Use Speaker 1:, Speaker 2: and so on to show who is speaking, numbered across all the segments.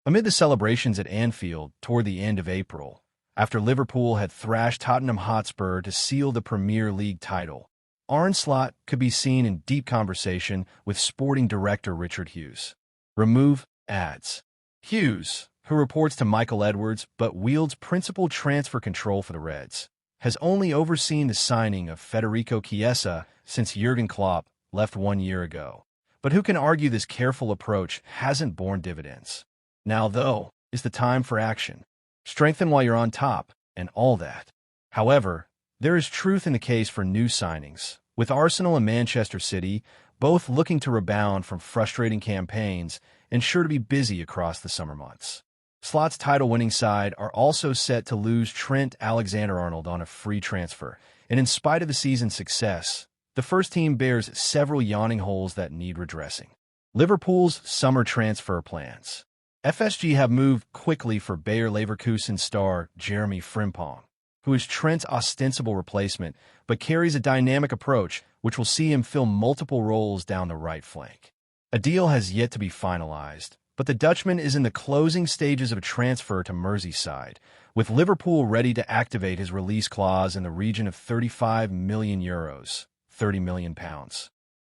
Speaker 1: Amid the celebrations at Anfield toward the end of April, after Liverpool had thrashed Tottenham Hotspur to seal the Premier League title, Arne Slot could be seen in deep conversation with sporting director Richard Hughes. Remove ads. Hughes, who reports to Michael Edwards but wields principal transfer control for the Reds, has only overseen the signing of Federico Chiesa since Jurgen Klopp left 1 year ago. But who can argue this careful approach hasn't borne dividends? Now, though, is the time for action. Strengthen while you're on top, and all that. However, there is truth in the case for new signings, with Arsenal and Manchester City both looking to rebound from frustrating campaigns and sure to be busy across the summer months. Slot's title-winning side are also set to lose Trent Alexander-Arnold on a free transfer, and in spite of the season's success, the first team bears several yawning holes that need redressing. Liverpool's summer transfer plans. FSG have moved quickly for Bayer Leverkusen star Jeremy Frimpong, who is Trent's ostensible replacement but carries a dynamic approach which will see him fill multiple roles down the right flank. A deal has yet to be finalized, but the Dutchman is in the closing stages of a transfer to Merseyside, with Liverpool ready to activate his release clause in the region of €35 million, £30 million.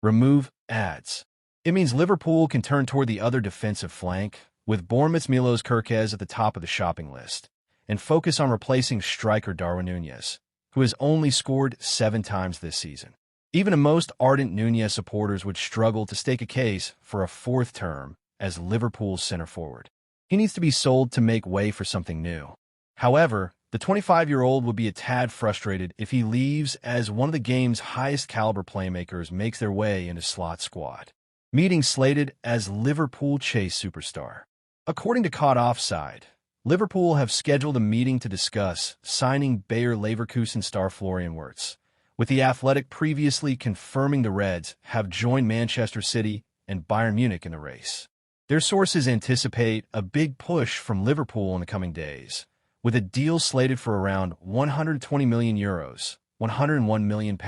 Speaker 1: Remove ads. It means Liverpool can turn toward the other defensive flank, with Bournemouth's Milos Kerkez at the top of the shopping list, and focus on replacing striker Darwin Núñez, who has only scored 7 times this season. Even the most ardent Núñez supporters would struggle to stake a case for a 4th term as Liverpool's center forward. He needs to be sold to make way for something new. However, the 25-year-old would be a tad frustrated if he leaves as one of the game's highest caliber playmakers makes their way into Slot's squad. Meeting slated as Liverpool chase superstar. According to Caught Offside, Liverpool have scheduled a meeting to discuss signing Bayer Leverkusen star Florian Wirtz, with The Athletic previously confirming the Reds have joined Manchester City and Bayern Munich in the race. Their sources anticipate a big push from Liverpool in the coming days, with a deal slated for around €120 million, £101 million,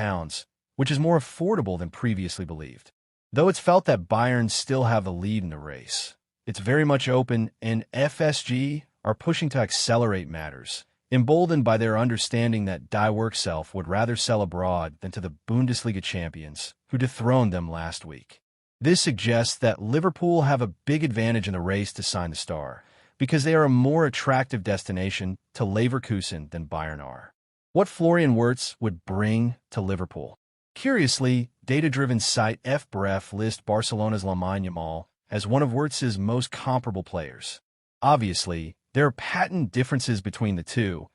Speaker 1: which is more affordable than previously believed. Though it's felt that Bayern still have the lead in the race, it's very much open, and FSG are pushing to accelerate matters, emboldened by their understanding that Die Workself would rather sell abroad than to the Bundesliga champions, who dethroned them last week. This suggests that Liverpool have a big advantage in the race to sign the star, because they are a more attractive destination to Leverkusen than Bayern are. What Wirtz would bring to Liverpool. Curiously, data-driven site FBref lists Barcelona's Lamine Yamal as one of Wirtz's most comparable players. Obviously, there are patent differences between the two,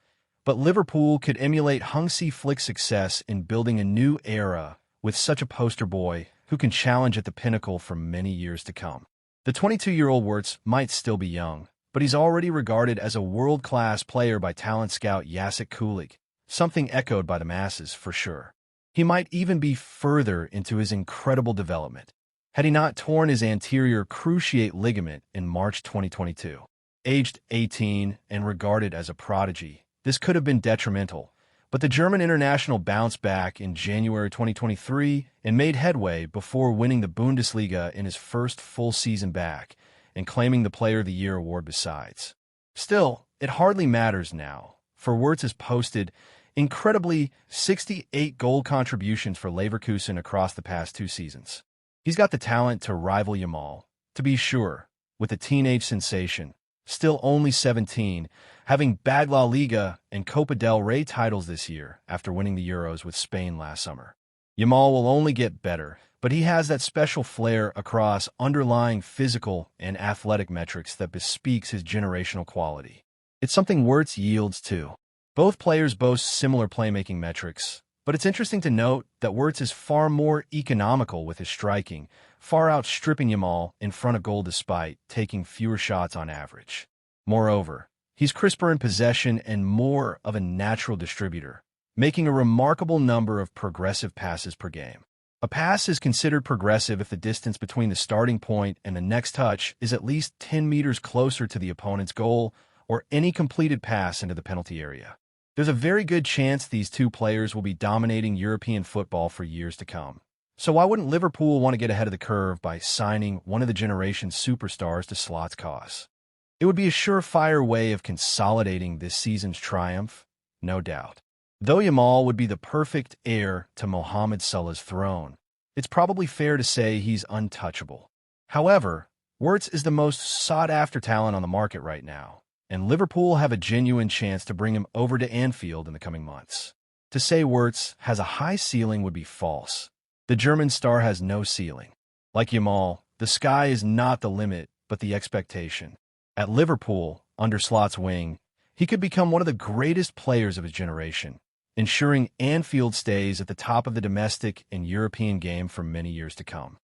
Speaker 1: but Liverpool could emulate Hansi Flick's success in building a new era with such a poster boy who can challenge at the pinnacle for many years to come. The 22-year-old Wirtz might still be young, but he's already regarded as a world-class player by talent scout Jacek Kulik, something echoed by the masses for sure. He might even be further into his incredible development, had he not torn his anterior cruciate ligament in March 2022. Aged 18 and regarded as a prodigy, this could have been detrimental, but the German international bounced back in January 2023 and made headway before winning the Bundesliga in his first full season back and claiming the Player of the Year award besides. Still, it hardly matters now, for Wirtz has posted incredibly 68 goal contributions for Leverkusen across the past 2 seasons. He's got the talent to rival Yamal, to be sure, with a teenage sensation, still only 17, having bagged La Liga and Copa del Rey titles this year after winning the Euros with Spain last summer. Yamal will only get better, but he has that special flair across underlying physical and athletic metrics that bespeaks his generational quality. It's something Wirtz yields to. Both players boast similar playmaking metrics, but it's interesting to note that Wirtz is far more economical with his striking, far outstripping Yamal in front of goal despite taking fewer shots on average. Moreover, he's crisper in possession and more of a natural distributor, making a remarkable number of progressive passes per game. A pass is considered progressive if the distance between the starting point and the next touch is at least 10 meters closer to the opponent's goal or any completed pass into the penalty area. There's a very good chance these two players will be dominating European football for years to come. So why wouldn't Liverpool want to get ahead of the curve by signing one of the generation's superstars to Slot's cause? It would be a surefire way of consolidating this season's triumph, no doubt. Though Yamal would be the perfect heir to Mohamed Salah's throne, it's probably fair to say he's untouchable. However, Wirtz is the most sought-after talent on the market right now, and Liverpool have a genuine chance to bring him over to Anfield in the coming months. To say Wirtz has a high ceiling would be false. The German star has no ceiling. Like Yamal, the sky is not the limit, but the expectation. At Liverpool, under Slot's wing, he could become one of the greatest players of his generation, ensuring Anfield stays at the top of the domestic and European game for many years to come.